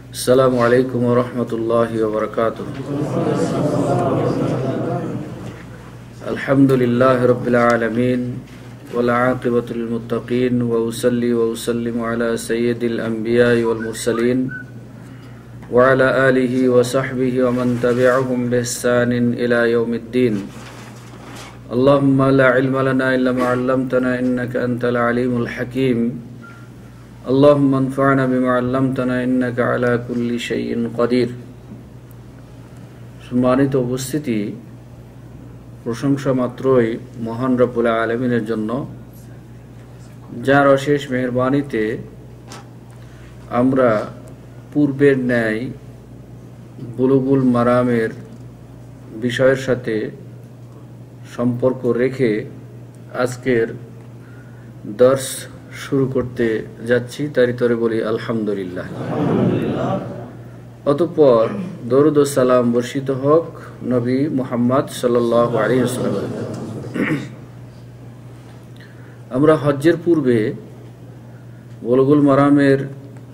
السلام عليكم ورحمة الله وبركاته. الحمد لله رب العالمين والعاقبة للمتقين وأصلي وأسلم على سيد الأنبياء والمرسلين وعلى آله وصحبه ومن تبعهم بإحسان إلى يوم الدين. اللهم لا علم لنا إلا ما علمتنا إنك أنت العليم الحكيم. اللهم انفعنا بما علمتنا إنك على كل شيء قدير. সম্মানিত উপস্থিতি, প্রশংসা মাত্রই মহান রব্বুল আলামিনের জন্য, যার অশেষ মেহেরবানিতে আমরা পূর্বের ন্যায় বুলুগুল মারামের বিষয়ের সাথে সম্পর্ক রেখে আজকের দর্স শুরু করতে যাচ্ছি। তারই তরে বলি আলহামদুলিল্লাহ। অতঃপর দরুদ ও সালাম বর্ষিত হোক নবী মুহাম্মদ সাল্লাল্লাহু আলাইহি ওয়াসাল্লাম। আমরা হজ্জের পূর্বে বুলুগুল মারামের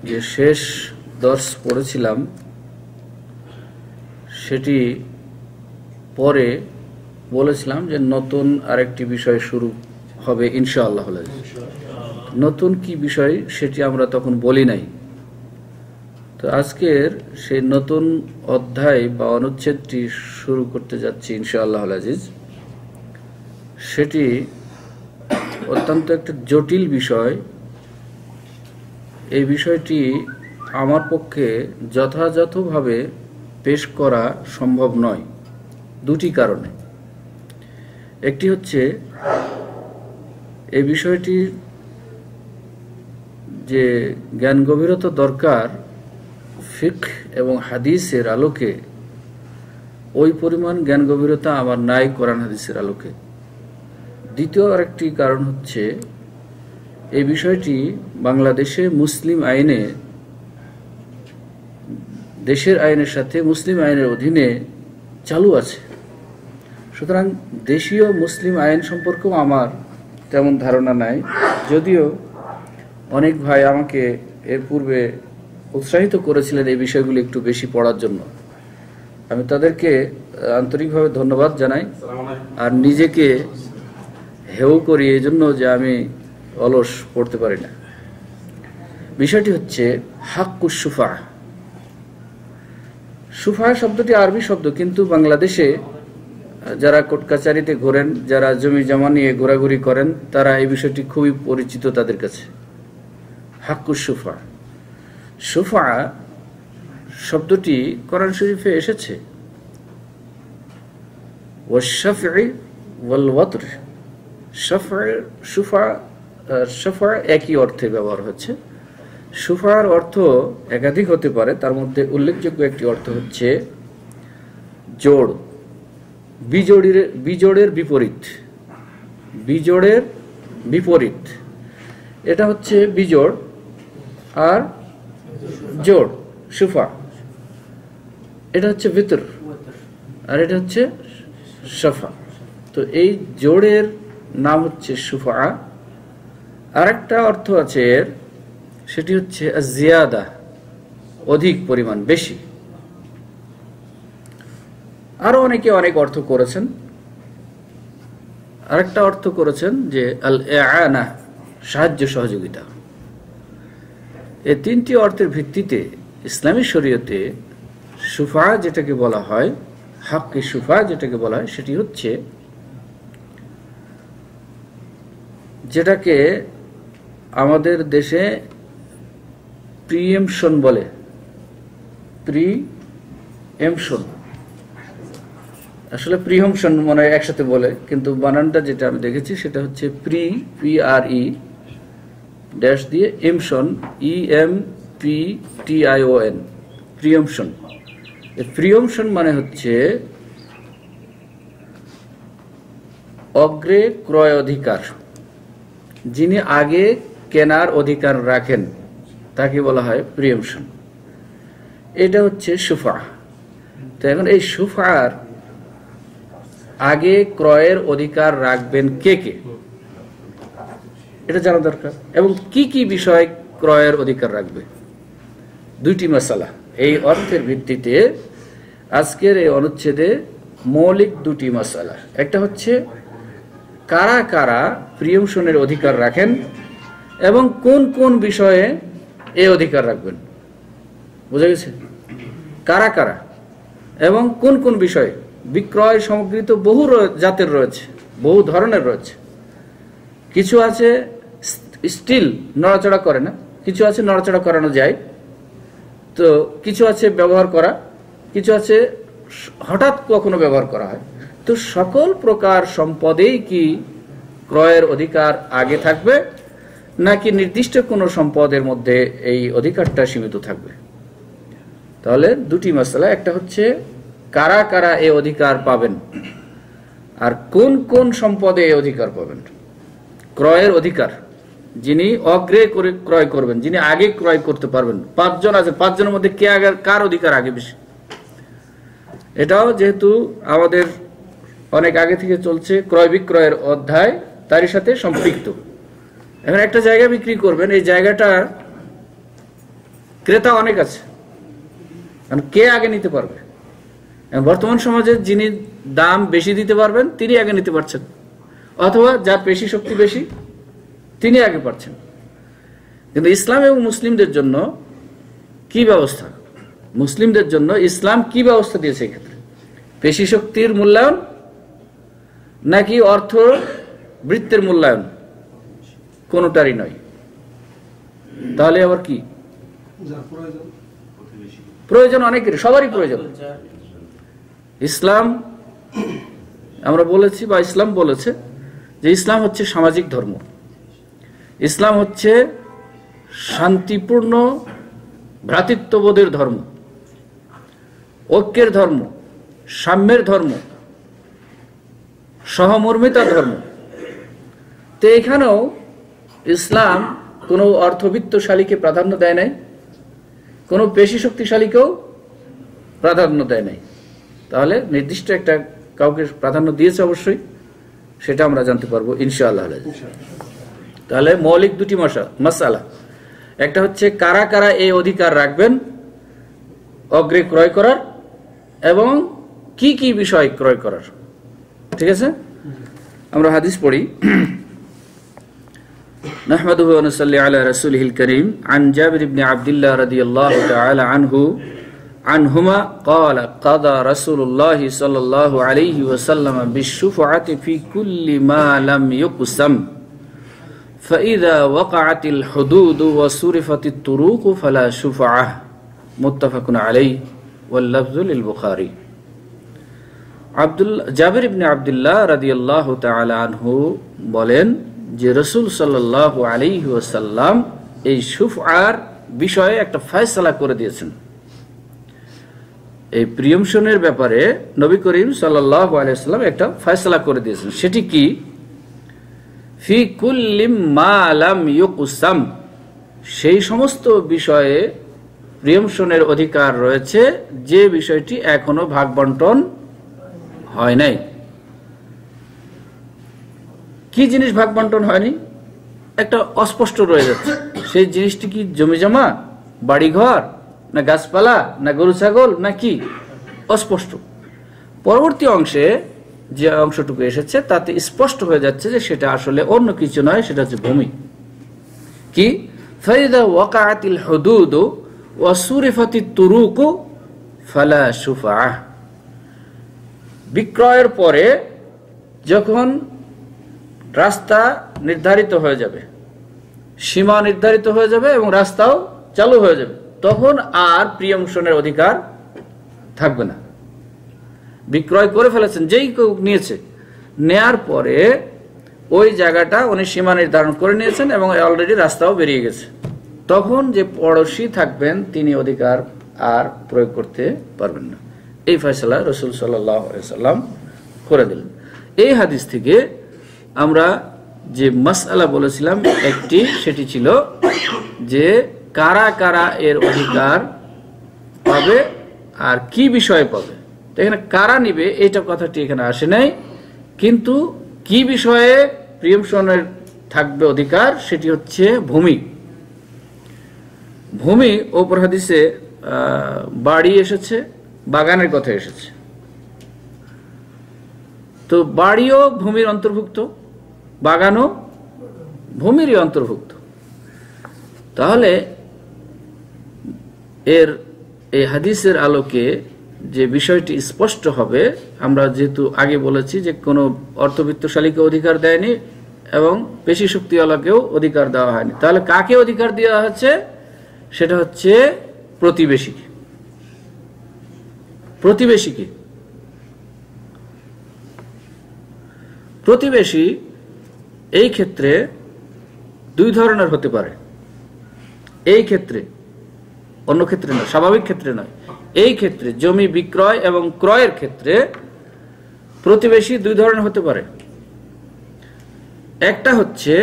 যে শেষ দর্স পড়েছিলাম সেটি পরে বলেছিলাম যে নতুন আরেকটি বিষয় শুরু হবে ইনশাআল্লাহ। নতুন কি বিষয় সেটি আমরা তখন বলি নাই। তো আজকের সেই নতুন অধ্যায় বা অনুচ্ছেদটি শুরু করতে যাচ্ছি ইনশাআল্লাহ আজিজ। সেটি অত্যন্ত একটা জটিল বিষয়। এই বিষয়টি আমার পক্ষে যথাযথভাবে পেশ করা সম্ভব নয় দুটি কারণে। একটি হচ্ছে এই বিষয়টির যে জ্ঞান গভীরতা দরকার ফিকহ এবং হাদিসের আলোকে, ওই পরিমাণ জ্ঞান গভীরতা আমার নাই কোরআন হাদিসের আলোকে। দ্বিতীয় আরেকটি কারণ হচ্ছে এই বিষয়টি বাংলাদেশে মুসলিম আইনে, দেশের আইনের সাথে মুসলিম আইনের অধীনে চালু আছে। সুতরাং দেশীয় মুসলিম আইন সম্পর্কেও আমার তেমন ধারণা নাই, যদিও অনেক ভাই আমাকে এর পূর্বে উৎসাহিত করেছিলেন এই বিষয়গুলি একটু বেশি পড়ার জন্য। আমি তাদেরকে আন্তরিকভাবে ধন্যবাদ জানাই আর নিজেকে হেউ করি এই জন্য যে আমি অলস পড়তে পারি না। বিষয়টি হচ্ছে হাক্কুস শুফা। শুফা শব্দটি আরবি শব্দ, কিন্তু বাংলাদেশে যারা কোর্ট কাচারিতে ঘোরেন, যারা জমি জমা নিয়ে ঘোরাঘুরি করেন, তারা এই বিষয়টি খুবই পরিচিত তাদের কাছে। হাক্কুস শুফা, শুফা শব্দটি কোরআন শরীফে এসেছে ওয়াশ-শাফঈ ওয়াল ওয়াতর। শুফা একই অর্থে ব্যবহার হচ্ছে। শুফার অর্থ একাধিক হতে পারে, তার মধ্যে উল্লেখযোগ্য একটি অর্থ হচ্ছে জোড়, বিজোড়ের বিপরীত। বিজোড়ের বিপরীত এটা হচ্ছে বিজোড়, আর জোড় শুফা এটা হচ্ছে ভিতর, আর এটা হচ্ছে শাফা। তো এই জোড়ের নাম হচ্ছে শুফা। আর একটা অর্থ আছে এর, সেটি হচ্ছে জিয়াদা, অধিক পরিমাণ, বেশি। আরো অনেকে অনেক অর্থ করেছেন। আরেকটা অর্থ করেছেন যে আল ইআনা, সাহায্য সহযোগিতা। এই তিনটি অর্থের ভিত্তিতে ইসলামী শরীয়তে শুফা যেটাকে বলা হয়, হাক্কি শুফা যেটাকে বলা হয়, সেটি হচ্ছে যেটাকে আমাদের দেশে প্রিএমশন বলে। প্রিএমশন আসলে প্রিহমশন মনে হয় একসাথে বলে, কিন্তু বানানটা যেটা আমি দেখেছি সেটা হচ্ছে PRE ড্যাশ দিয়ে এমশন, EMPTION, প্রিয়মশন। প্রিয়মশন মানে হচ্ছে অগ্রে ক্রয় অধিকার। যিনি আগে কেনার অধিকার রাখেন তাকে বলা হয় প্রিয়মশন। এটা হচ্ছে শুফা। তো এখন এই শুফার আগে ক্রয়ের অধিকার রাখবেন কে কে, এটা জানা দরকার। এবং কি কি বিষয় ক্রয়ের অধিকার রাখবে, দুইটি মাসালা এই অর্থের ভিত্তিতে আজকের এই অনুচ্ছেদে মৌলিক দুটি মাসআলা, একটা হচ্ছে কারা কারা প্রিয়মশনের অধিকার রাখেন এবং কোন কোন বিষয়ে এই অধিকার রাখবেন। বুঝা গেছে? কারা কারা এবং কোন কোন বিষয়ে। বিক্রয় সামগ্রী তো বহু জাতের রয়েছে, বহু ধরনের রয়েছে। কিছু আছে স্টিল নড়াচড়া করে না, কিছু আছে নড়াচড়া করানো যায়, তো কিছু আছে ব্যবহার করা, কিছু আছে হঠাৎ কখনো ব্যবহার করা হয়। তো সকল প্রকার সম্পদেই কি ক্রয়ের অধিকার আগে থাকবে, নাকি নির্দিষ্ট কোনো সম্পদের মধ্যে এই অধিকারটা সীমিত থাকবে? তাহলে দুটি মাসআলা, একটা হচ্ছে কারা কারা এই অধিকার পাবেন আর কোন কোন সম্পদে এই অধিকার পাবেন। ক্রয়ের অধিকার, যিনি অগ্রে করে ক্রয় করবেন, যিনি আগে ক্রয় করতে পারবেন। 5 জন আছে, 5 জনের মধ্যে কে আগে, কার অধিকার আগে বেশি। এটাও যেহেতু আমাদের অনেক আগে থেকে চলছে, ক্রয় বিক্রয়ের অধ্যায় তারই সাথে সম্পৃক্ত। এখন একটা জায়গা বিক্রি করবেন, এই জায়গাটার ক্রেতা অনেক আছে, কে আগে নিতে পারবে? বর্তমান সমাজে যিনি দাম বেশি দিতে পারবেন তিনি আগে নিতে পারছেন, অথবা যার পেশি শক্তি বেশি তিনি আগে পারছেন। কিন্তু ইসলাম এবং মুসলিমদের জন্য কি ব্যবস্থা? মুসলিমদের জন্য ইসলাম কি ব্যবস্থা দিয়েছে এক্ষেত্রে? পেশি শক্তির মূল্যায়ন নাকি অর্থ বৃত্তের মূল্যায়ন? কোনটারই নয়। তাহলে আবার কি প্রয়োজন? অনেকের, সবারই প্রয়োজন। ইসলাম, আমরা বলেছি বা ইসলাম বলেছে যে ইসলাম হচ্ছে সামাজিক ধর্ম, ইসলাম হচ্ছে শান্তিপূর্ণ ভ্রাতৃত্ববোধের ধর্ম, ঐক্যের ধর্ম, সাম্যের ধর্ম, সহমর্মিতার ধর্ম। তো এখানেও ইসলাম কোনো অর্থবিত্তশালীকে প্রাধান্য দেয় নাই, কোনো পেশি শক্তিশালীকেও প্রাধান্য দেয় নাই। তাহলে নির্দিষ্ট একটা কাউকে প্রাধান্য দিয়েছে অবশ্যই, সেটা আমরা জানতে পারবো ইনশাআল্লাহ। তাহলে মৌলিক দুটি মাসআলা, একটা হচ্ছে কারা কারা এই অধিকার রাখবেন অগ্রে ক্রয় করার, এবং কি কি বিষয় ক্রয় করার। ঠিক আছে, আমরা হাদিস পড়ি। نحمده ونصلي على رسوله الكريم عن جابر بن عبد الله رضي الله تعالى عنهما قال قضى رسول الله صلى الله عليه وسلم بالشفعة في كل ما لم يقسم فإذا وقعت الحدود وصرفت الطرق فلا شفعة متفق عليه واللفظ للبخاري। জাবির ইবনে আব্দুল্লাহ রাদিয়াল্লাহু তাআলা আনহু বলেন যে রাসূল সাল্লাল্লাহু আলাইহি ওয়াসাল্লাম এই শুফআর বিষয়ে একটা ফয়সালা করে দিয়েছেন। এই প্রিয়মশনের ব্যাপারে নবী করিম সাল্লাল্লাহু আলাইহি ওয়াসাল্লাম একটা ফয়সালা করে দিয়েছেন। সেটি কি? ফি কুল্লি মা লাম ইউকসাম, সেই সমস্ত বিষয়ে প্রিয়মশনের অধিকার রয়েছে যে বিষয়টি এখনো ভাগ বন্টন হয় নাই। কি জিনিস ভাগ বন্টন হয়নি? একটা অস্পষ্ট রয়ে যাচ্ছে। সেই জিনিসটি কি জমি জমা, বাড়িঘর, না গাছপালা, না গরু ছাগল, না কি? অস্পষ্ট। পরবর্তী অংশে যে অংশটুকু এসেছে তাতে স্পষ্ট হয়ে যাচ্ছে যে সেটা আসলে অন্য কিছু নয়, সেটা হচ্ছে ভূমি। কি? ফাইদা ওয়াকাআতিল হুদুদ ওয়া সুরিফাতিত তুরুক ফালা শুফাআহ। বিক্রয়ের পরে যখন রাস্তা নির্ধারিত হয়ে যাবে, সীমা নির্ধারিত হয়ে যাবে এবং রাস্তাও চালু হয়ে যাবে, তখন আর প্রিয়মশনের অধিকার থাকবে না। বিক্রয় করে ফেলেছেন, যেই কেউ নিয়েছে, নেয়ার পরে ওই জায়গাটা উনি সীমা নির্ধারণ করে নিয়েছেন এবং অলরেডি রাস্তাও বেরিয়ে গেছে, তখন যে পড়োশী থাকবেন তিনি অধিকার আর প্রয়োগ করতে পারবেন না। এই ফয়সালা রাসূল সাল্লাল্লাহু আলাইহি সাল্লাম করে দিলেন। এই হাদিস থেকে আমরা যে মাসআলা বলেছিলাম একটি, সেটি ছিল যে কারা কারা এর অধিকার পাবে আর কি বিষয়ে পাবে। এখানে কারা নিবে এইটা কথাটি এখানে আসে নাই, কিন্তু কি বিষয়ে প্রিয়মশনের থাকবে অধিকার সেটি হচ্ছে ভূমি। ভূমি অপর হাদিসে বাড়ি এসেছে, বাগানের কথা এসেছে। তো বাড়িও ভূমির অন্তর্ভুক্ত, বাগানও ভূমিরই অন্তর্ভুক্ত। তাহলে এই হাদিসের আলোকে যে বিষয়টি স্পষ্ট হবে, আমরা যেহেতু আগে বলেছি যে কোনো অর্থবিত্তশালীকে অধিকার দেয়নি এবং পেশি শক্তিওয়ালাকেও অধিকার দেওয়া হয়নি, তাহলে কাকে অধিকার দেওয়া হচ্ছে? সেটা হচ্ছে প্রতিবেশীকে। প্রতিবেশীকে প্রতিবেশী এই ক্ষেত্রে দুই ধরনের হতে পারে। এই ক্ষেত্রে, অন্য ক্ষেত্রে নয়, স্বাভাবিক ক্ষেত্রে নয়, এই ক্ষেত্রে জমি বিক্রয় এবং ক্রয়ের ক্ষেত্রে প্রতিবেশী দুই ধরনের হতে পারে। একটা হচ্ছে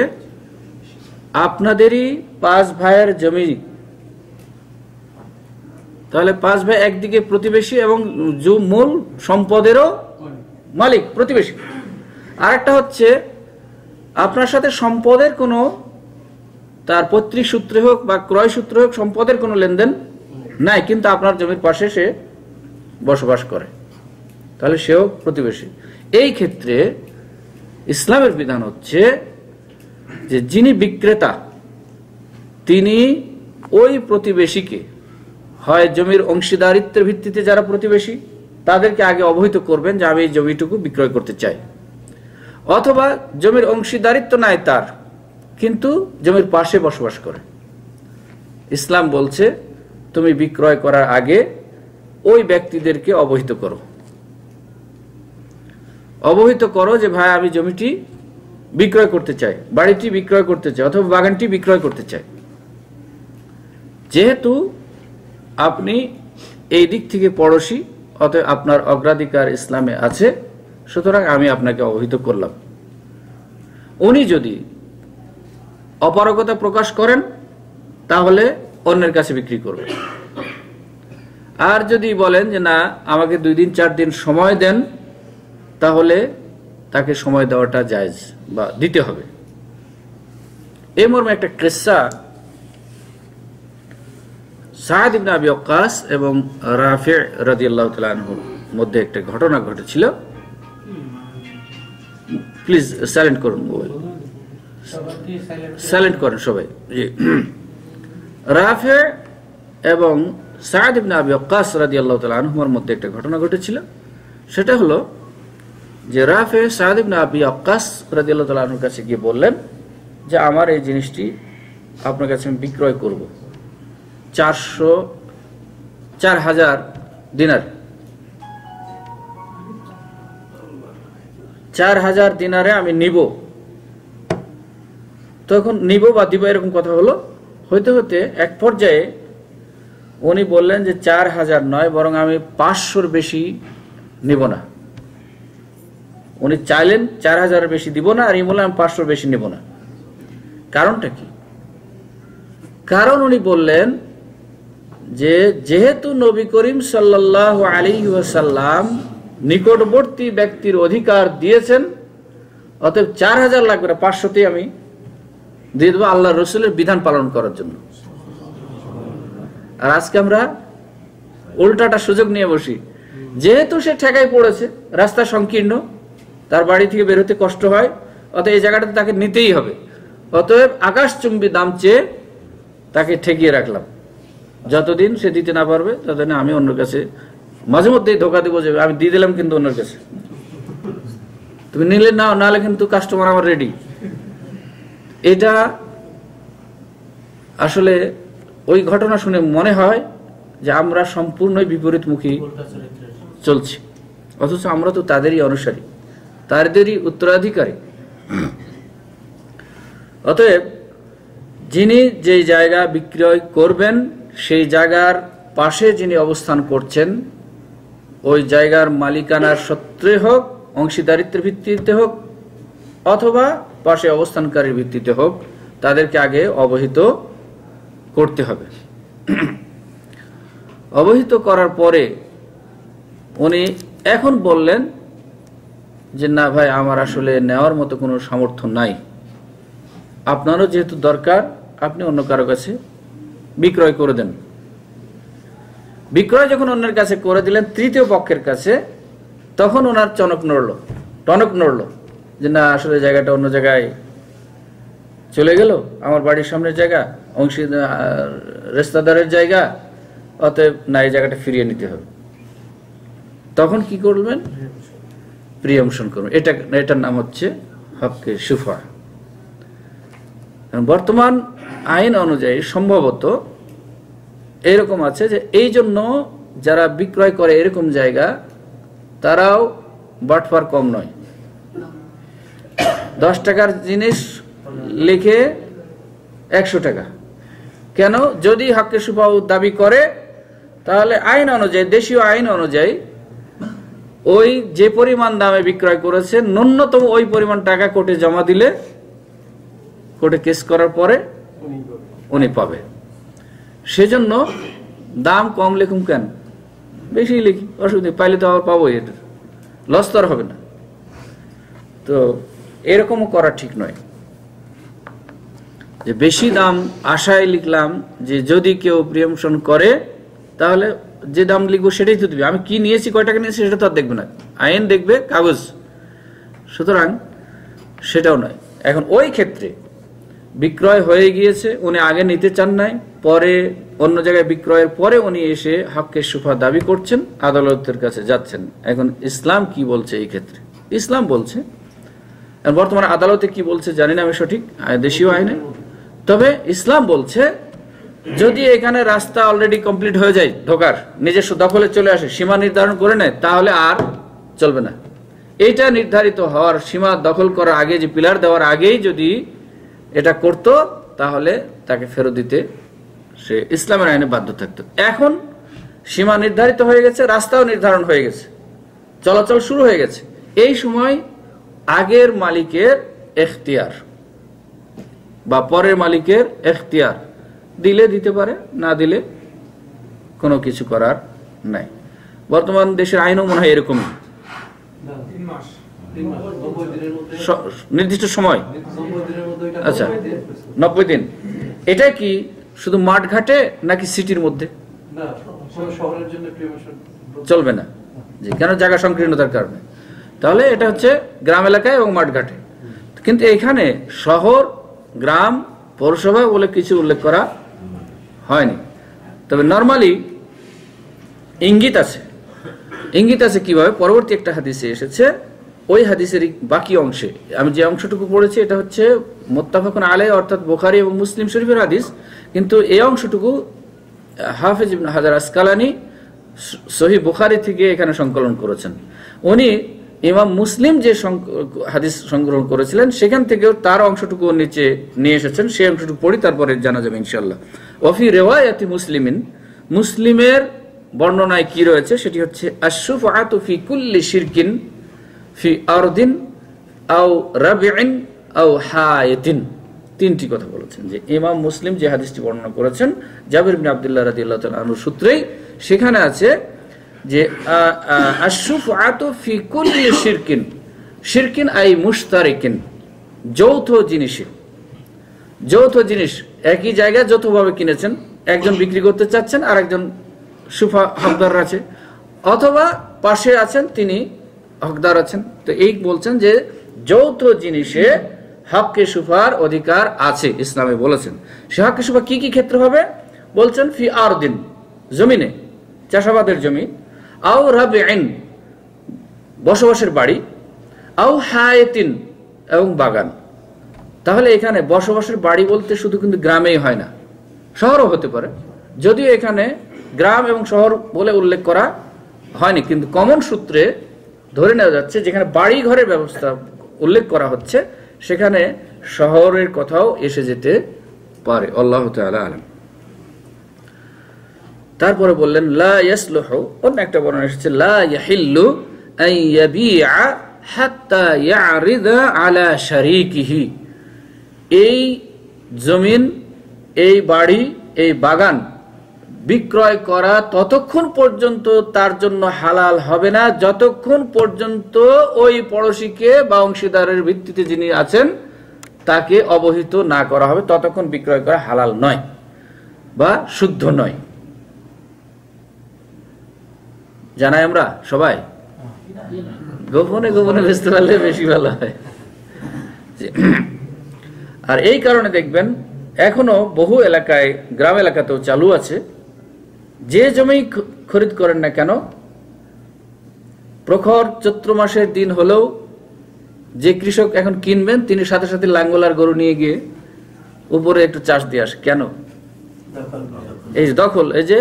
আপনাদেরই 5 ভাইয়ের জমি, তাহলে 5 ভাই একদিকে প্রতিবেশী এবং মূল সম্পদেরও মালিক প্রতিবেশী। আরেকটা হচ্ছে আপনার সাথে সম্পদের কোনো, তার পৈতৃক সূত্রে হোক বা ক্রয় সূত্রে হোক, সম্পদের কোনো লেনদেন নাই, কিন্তু আপনার জমির পাশে সে বসবাস করে, তাহলে সেও প্রতিবেশী। এই ক্ষেত্রে ইসলামের বিধান হচ্ছে যে যিনি বিক্রেতা তিনি ওই প্রতিবেশীকে হয় জমির অংশীদারিত্বের ভিত্তিতে যারা প্রতিবেশী তাদেরকে আগে অবহিত করবেন যে আমি এই জমিটুকু বিক্রয় করতে চাই, অথবা জমির অংশীদারিত্ব নাই তার, কিন্তু জমির পাশে বসবাস করে। ইসলাম বলছে তুমি বিক্রয় করার আগে ওই ব্যক্তিদেরকে অবহিত করো, অবহিত করো যে ভাই আমি জমিটি বিক্রয় করতে চাই, বাড়িটি বিক্রয় করতে চাই, অথবা বাগানটি বিক্রয় করতে চাই। যেহেতু আপনি এই দিক থেকে পড়োশী, অতএব আপনার অগ্রাধিকার ইসলামে আছে, সুতরাং আমি আপনাকে অবহিত করলাম। উনি যদি অপারগতা প্রকাশ করেন তাহলে অন্যের কাছে বিক্রি করবেন। আর যদি বলেন যে না আমাকে 2 দিন 4 দিন সময় দেন, তাহলে তাকে সময় দেওয়াটা জায়েজ বা দিতে হবে। এই মর্মে একটা কিসসা সাদ ইবনে আবি ওয়াক্কাস এবং রাফি রাদিয়াল্লাহু তাআলা আনহুর মধ্যে একটা ঘটনা ঘটেছিল। প্লিজ সাইলেন্ট করুন, মোবাইল সাইলেন্ট করেন সবাই। রাফি এবং সাদ ইবনে আবি ওয়াক্কাস রাদিয়াল্লাহু তাআলা আনহুর মধ্যে একটা ঘটনা ঘটেছিল। সেটা হলো যে রাফি সাদ ইবনে আবি ওয়াক্কাস রাদিয়াল্লাহু তাআলা আনহুর কাছে গিয়ে বললেন যে আমার এই জিনিসটি আপনার কাছে আমি বিক্রয় করব 4,000 দিনার, 4,000 দিনারে আমি নিব। তখন নিব বা দিব এরকম কথা হলো, হইতে হইতে এক পর্যায়ে উনি বললেন যে 4,000 নয়, বরং আমি 500-র বেশি নিব না। উনি চাইলেন 4,000-এর বেশি দিব না, আর এই বললেন আমি 500-র বেশি নিব না। কারণটা কি? কারণ উনি বললেন যে যেহেতু নবী করিম সাল্লাল্লাহু আলাইহি ওয়াসাল্লাম নিকটবর্তী ব্যক্তির অধিকার দিয়েছেন, অতএব 4,000 লাগবে না, 500তেই আমি দিয়ে দেবো আল্লাহ রসুলের বিধান পালন করার জন্য। আর আজকে আমরা উল্টাটা সুযোগ নিয়ে বসি, যেহেতু সে ঠেকায় পড়েছে, রাস্তা সংকীর্ণ, তার বাড়ি থেকে বের হতে কষ্ট হয়, অতএব এই জায়গাটাতে তাকে নিতেই হবে, অতএব আকাশচুম্বী দাম চেয়ে তাকে ঠেকিয়ে রাখলাম। যতদিন সে দিতে না পারবে ততদিন আমি অন্যের কাছে মাঝে মধ্যেই ধোকা দেবো যে আমি দিয়ে দিলাম কিন্তু অন্যের কাছে, তুমি নিলে নাও, নাহলে কিন্তু কাস্টমার আমার রেডি। এটা আসলে ওই ঘটনা শুনে মনে হয় যে আমরা সম্পূর্ণই বিপরীতমুখী চলছি, অথচ আমরা তো তাদেরই অনুসারী, তাদেরই উত্তরাধিকারী। অতএব যিনি যে জায়গা বিক্রয় করবেন সেই জায়গার পাশে যিনি অবস্থান করছেন, ওই জায়গার মালিকানার সূত্রে হোক, অংশীদারিত্বের ভিত্তিতে হোক, অথবা পাশে অবস্থানকারীর ভিত্তিতে হোক, তাদেরকে আগে অবহিত করতে হবে। অবহিত করার পরে উনি এখন বললেন যে না ভাই আমার আসলে নেওয়ার মতো কোনো সামর্থ্য নাই, আপনারও যেহেতু দরকার আপনি অন্য কারো কাছে বিক্রয় করে দেন। বিক্রয় যখন অন্যের কাছে করে দিলেন তৃতীয় পক্ষের কাছে, তখন ওনার টনক নড়ল যে না, আসলে জায়গাটা অন্য জায়গায় চলে গেল, আমার বাড়ির সামনের জায়গা, রেস্তাদারের জায়গা, অতএব না, এই জায়গাটা ফিরিয়ে নিতে হবে। তখন কি করবেন? প্রিয়মশন করবেন। এটার নাম হচ্ছে হক্কে সুফা। বর্তমান আইন অনুযায়ী সম্ভবত এরকম আছে যে এই জন্য যারা বিক্রয় করে এরকম জায়গা, তারাও বাটফার কম নয়। 10 টাকার জিনিস লিখে 100 টাকা। কেন? যদি হক্কে সুফা দাবি করে, তাহলে আইন অনুযায়ী, দেশীয় আইন অনুযায়ী ওই যে পরিমাণ দামে বিক্রয় করেছে, ন্যূনতম ওই পরিমাণ টাকা কোর্টে জমা দিলে, কোর্টে কেস করার পরে উনি পাবে। সেজন্য দাম কম লিখুন কেন, বেশি লিখি, অসুবিধা, পাইলে তো আবার পাবো, এটা লস তো আর হবে না। তো এরকমও করা ঠিক নয় যে বেশি দাম আশায় লিখলাম যে যদি কেউ প্রিয়মশন করে তাহলে যে দাম লিখবো সেটাই তো দিবে, আমি কি নিয়েছি, কয় টাকা নিয়েছি সেটা তো আর দেখবে না, আইন দেখবে কাগজ। সুতরাং সেটাও নয়। এখন ওই ক্ষেত্রে বিক্রয় হয়ে গিয়েছে, উনি আগে নিতে চান নাই, পরে অন্য জায়গায় বিক্রয়ের পরে উনি এসে হক্কে সুফা দাবি করছেন, আদালতের কাছে যাচ্ছেন। এখন ইসলাম কি বলছে এই ক্ষেত্রে? ইসলাম বলছে, বর্তমানে আদালতে কি বলছে জানি না আমি সঠিক, দেশীয় আইনে, তবে ইসলাম বলছে যদি এখানে রাস্তা অলরেডি কমপ্লিট হয়ে যায়, ঢোকার নিজস্ব দখলে চলে আসে, সীমা নির্ধারণ করে নেয়, তাহলে আর চলবে না। এইটা নির্ধারিত হওয়ার, সীমা দখল করার আগে, যে পিলার দেওয়ার আগেই যদি এটা করত, তাহলে তাকে ফেরত দিতে সে ইসলামের আইনে বাধ্য থাকত। এখন সীমা নির্ধারিত হয়ে গেছে, রাস্তাও নির্ধারণ হয়ে গেছে, চলাচল শুরু হয়ে গেছে, এই সময় আগের মালিকের এখতিয়ার বা পরের মালিকের এখতিয়ার, দিলে দিতে পারে, না দিলে কোনো কিছু করার নাই। বর্তমান দেশের আইনও মনে হয় এরকম, নির্দিষ্ট সময়, আচ্ছা 90 দিন। এটা কি শুধু মাঠ ঘাটে নাকি সিটির মধ্যে? চলবে না, যে কেন? জায়গা সংকীর্ণতার কারণে। তাহলে এটা হচ্ছে গ্রাম এলাকায় এবং মাঠ ঘাটে। কিন্তু এখানে শহর, গ্রাম, পৌরসভা বলে কিছু উল্লেখ করা হয়নি। তবে নরমালি ইঙ্গিত আছে কিভাবে? পরবর্তী একটা হাদিসে এসেছে, ওই হাদিসের বাকি অংশে, আমি যে অংশটুকু পড়েছি এটা হচ্ছে মুত্তাফাকুন আলাইহি, অর্থাৎ বুখারী এবং মুসলিম শরীফের হাদিস, কিন্তু এই অংশটুকু হাফেজ ইবনে হাজার আসকালানী সহিহ বুখারী থেকে এখানে সংকলন করেছেন। উনি ইমাম মুসলিম যে হাদিস সংগ্রহ করেছিলেন সেখান থেকেও তার অংশটুকু নিচে নিয়ে এসেছেন, সেই অংশটুকু পড়ি, তারপরে জানা যাবে ইনশাআল্লাহ। ওয়াফি রিওয়ায়াতি মুসলিমিন, মুসলিমের বর্ণনায় কি রয়েছে সেটি হচ্ছে আশ-শুফআতু ফি কুল্লি শিরকিন ফি আরদিন আও রাবিইন আও হায়াতিন। তিনটি কথা বলেছেন, যে ইমাম মুসলিম যে হাদিসটি বর্ণনা করেছেন জাবির ইবনে আব্দুল্লাহ রাদিয়াল্লাহু তাআলা আনহু সূত্রেই, সেখানে আছে যে আশ-শুফআতু ফি কুল্লি শিরকিন, শিরকিন আই মুশতারিকিন, যৌথ জিনিস একই জায়গায় যৌথভাবে কিনেছেন, একজন বিক্রি করতে চাচ্ছেন আর একজন সুফা হকদার আছে, অথবা পাশে আছেন তিনি হকদার আছেন। তো এই বলছেন যে যৌথ জিনিসে হক্কে সুফার অধিকার আছে, ইসলামে বলেছেন। সে হক্কে সুফা কি কি ক্ষেত্রে হবে বলছেন? ফি আরদিন, জমিনে, চাষাবাদের জমি, আও রাবিইন, বসবাসের বাড়ি, আও হায়াতিন, এবং বাগান। তাহলে এখানে বসবাসের বাড়ি বলতে শুধু কিন্তু গ্রামেই হয় না, শহরও হতে পারে, যদিও এখানে গ্রাম এবং শহর বলে উল্লেখ করা হয়নি, কিন্তু কমন সূত্রে ধরে নেওয়া যাচ্ছে যেখানে বাড়ি ঘরের ব্যবস্থা উল্লেখ করা হচ্ছে সেখানে শহরের কথাও এসে যেতে পারে। আল্লাহু তাআলা আলাম। তারপরে বললেন লা ইয়াসলুহু, অন্য একটা বর্ণনা এসেছে লা ইয়াহিল্লু আন ইয়াবিআ হাত্তা ইয়ারিদা আলা শারীকিহি। এই জমিন, এই বাড়ি, এই বাগান বিক্রয় করা ততক্ষণ পর্যন্ত তার জন্য হালাল হবে না যতক্ষণ পর্যন্ত ওই পড়োশীকে বা অংশীদারের ভিত্তিতে যিনি আছেন তাকে অবহিত না করা হবে, ততক্ষণ বিক্রয় করা হালাল নয় বা শুদ্ধ নয়। জানাই আমরা সবাই? গোপনে গোপনে বেচতে পারলে বেশি ভালো হয়। আর এই কারণে দেখবেন এখনো বহু এলাকায়, গ্রাম এলাকাতেও চালু আছে, যে জমি খরিদ করেন না কেন, প্রখর চৈত্র মাসের দিন হলেও যে কৃষক এখন কিনবেন তিনি সাথে সাথে লাঙ্গল আর গরু নিয়ে গিয়ে উপরে একটু চাষ দিয়ে আসে। কেন? এই দখল, এই যে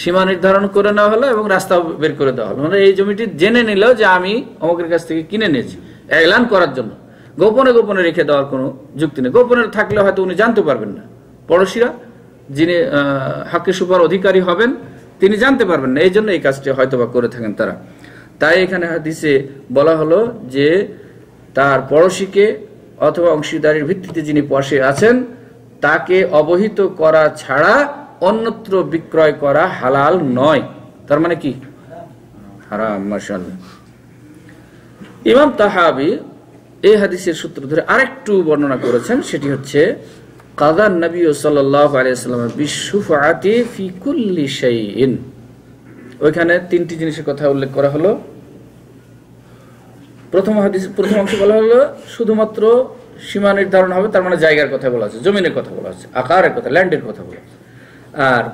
সীমা নির্ধারণ করে নেওয়া হলো এবং রাস্তা বের করে দেওয়া হলো, মানে এই জমিটি জেনে নিল যে আমি অমুকের কাছ থেকে কিনে নিয়েছি, এলান করার জন্য। গোপনে গোপনে রেখে দেওয়ার কোনো যুক্তি নেই। গোপনে থাকলে হয়তো উনি জানতে পারবেন না, পড়োশিরা যিনি হকের সুপার অধিকারী হবেন তিনি জানতে পারবেন না, এই জন্য এই কাজটি হয়তো বা করে থাকেন তারা। তাই এখানে হাদিসে বলা হলো যে তার পড়োশিকে অথবা অংশীদারির ভিত্তিতে যিনি পাশে আছেন তাকে অবহিত করা ছাড়া অন্যত্র বিক্রয় করা হালাল নয়। তার মানে কি? হারাম। মাশাআল্লাহ। ইমাম তাহাবী এই হাদিসের সূত্র ধরে আরেকটু বর্ণনা করেছেন, সেটি হচ্ছে কাদান নবী সাল্লাল্লাহু আলাইহি ওয়াসাল্লাম বিশুফাআতি ফি কুল্লি শাইইন। ওইখানে তিনটি জিনিসের কথা উল্লেখ করা হলো। প্রথম অংশ বলা হলো শুধুমাত্র সীমা নির্ধারণ হবে, তার মানে জায়গার কথা বলা আছে, জমিনের কথা বলা আছে, আকারের কথা, ল্যান্ডের কথা বলা আছে। আর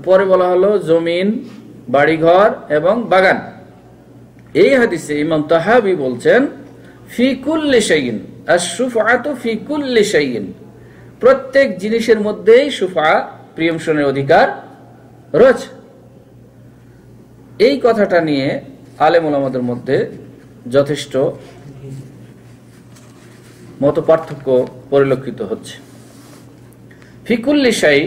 পরে বলা হলো জমিন, বাড়িঘর এবং বাগান। এই হাদিসে ইমাম তাহাবী বলছেন ফি কুল্লি শাইইন, আশ-শুফআতু ফি কুল্লি শাইইন, প্রত্যেক জিনিসের মধ্যেই শুফা, প্রিয়মশনের অধিকার রয়েছে। এই কথাটা নিয়ে আলেম ওলামাদের মধ্যে যথেষ্ট মত পার্থক্য পরিলক্ষিত হচ্ছে। ফিকুল্লি শাই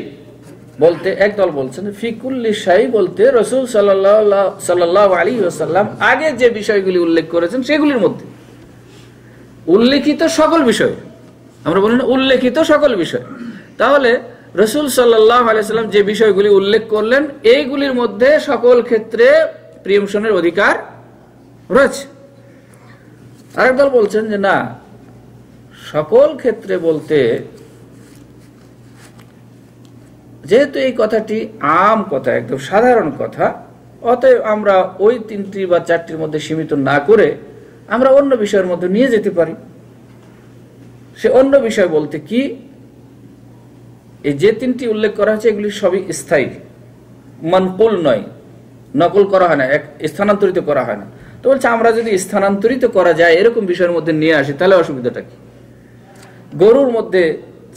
বলতে একদল বলছেন ফিকুল্লি শাই বলতে রাসূল সাল্লাল্লাহু আলাইহি ওয়াসাল্লাম আগে যে বিষয়গুলি উল্লেখ করেছেন সেগুলির মধ্যে উল্লেখিত সকল বিষয়, আমরা বলি না উল্লেখিত সকল বিষয়, তাহলে রাসূল সাল্লাল্লাহু আলাইহি ওয়াসাল্লাম যে বিষয়গুলি উল্লেখ করলেন এইগুলির মধ্যে সকল ক্ষেত্রে প্রিয়মশনের অধিকার রয়েছে। আরেকদল বলছেন যে না, সকল ক্ষেত্রে বলতে যেহেতু এই কথাটি আম কথা, একদম সাধারণ কথা, অতএব আমরা ওই তিনটি বা চারটির মধ্যে সীমিত না করে আমরা অন্য বিষয়ের মধ্যে নিয়ে যেতে পারি। সে অন্য বিষয় বলতে কি, এই যে তিনটি উল্লেখ করা হয়েছে এগুলি সবই স্থায়ী, মানকুল নয়, নকল করা হয় না, স্থানান্তরিত করা হয় না। তো বলছে আমরা যদি স্থানান্তরিত করা যায় এরকম বিষয়ের মধ্যে নিয়ে আসি তাহলে অসুবিধাটা কি? গরুর মধ্যে,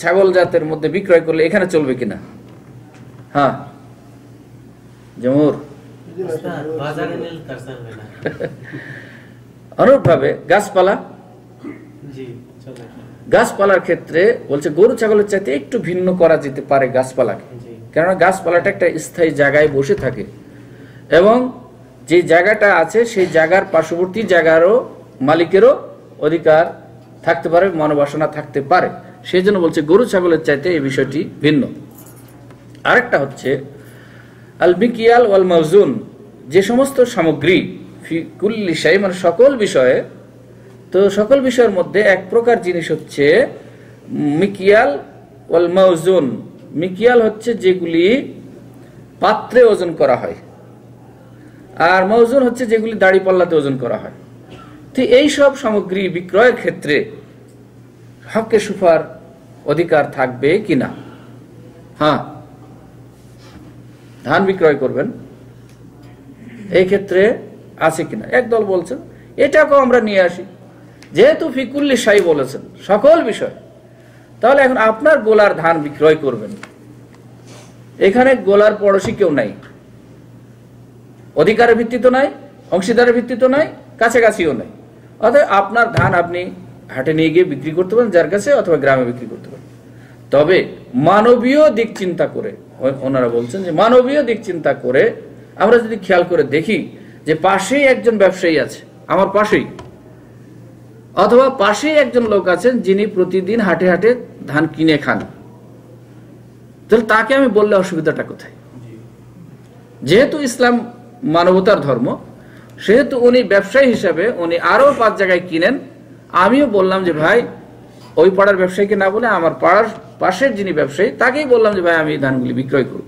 ছাগল জাতের মধ্যে বিক্রয় করলে এখানে চলবে কিনা? হ্যাঁ জমুর। অনুরূপভাবে গাছপালার ক্ষেত্রে বলছে গরু ছাগলের চাইতে একটু ভিন্ন করা যেতে পারে গাছপালাকে, কেননা গাছপালাটা একটা স্থায়ী জায়গায় বসে থাকে এবং যে জায়গাটা আছে সেই জায়গার পার্শ্ববর্তী জায়গারও মালিকেরও অধিকার থাকতে পারে, মনোবাসনা থাকতে পারে, সেই জন্য বলছে গরু ছাগলের চাইতে এই বিষয়টি ভিন্ন। আরেকটা হচ্ছে আল মিকিয়াল ওয়াল মাওজুন, যে সমস্ত সামগ্রী ফি কুল্লি শাই মানে সকল বিষয়ে, তো সকল বিষয়ের মধ্যে এক প্রকার জিনিস হচ্ছে মিকিয়াল ওয়াল মাওজুন। মিকিয়াল হচ্ছে যেগুলি পাত্রে ওজন করা হয়, আর মাওজুন হচ্ছে যেগুলি দাড়ি পাল্লাতে ওজন করা হয়। তো এই সব সামগ্রী বিক্রয়ের ক্ষেত্রে হকে সুফার অধিকার থাকবে কিনা? হ্যাঁ, ধান বিক্রয় করবেন এই ক্ষেত্রে আছে কিনা? একদল বলছেন এটাকেও আমরা নিয়ে আসি, যেহেতু ফিকুল্লি শাই বলেছেন সকল বিষয়, তাহলে এখন আপনার গোলার ধান বিক্রয় করবেন, এখানে গোলার পড়োশি কেউ নাই, অধিকারের ভিত্তিতে নাই, অংশীদারের ভিত্তিতে নাই, কাছাকাছিও নাই, অতএব আপনার ধান আপনি হাটে নিয়ে গিয়ে বিক্রি করতে পারেন যার কাছে, অথবা গ্রামে বিক্রি করতে পারেন। তবে মানবীয় দিক চিন্তা করে, ওনারা বলছেন যে মানবীয় দিক চিন্তা করে আমরা যদি খেয়াল করে দেখি যে পাশেই একজন ব্যবসায়ী আছে, আমার পাশেই, অথবা পাশেই একজন লোক আছেন যিনি প্রতিদিন হাটে হাটে ধান কিনে খান, তাহলে তাকে আমি বললে অসুবিধাটা কোথায়? যেহেতু ইসলাম মানবতার ধর্ম, সেহেতু উনি ব্যবসায়ী হিসাবে উনি আরো 5 জায়গায় কিনেন, আমিও বললাম যে ভাই ওই পাড়ার ব্যবসায়ীকে না বলে আমার পাড়ার পাশের যিনি ব্যবসায়ী তাকেই বললাম যে ভাই আমি ধানগুলি বিক্রয় করব,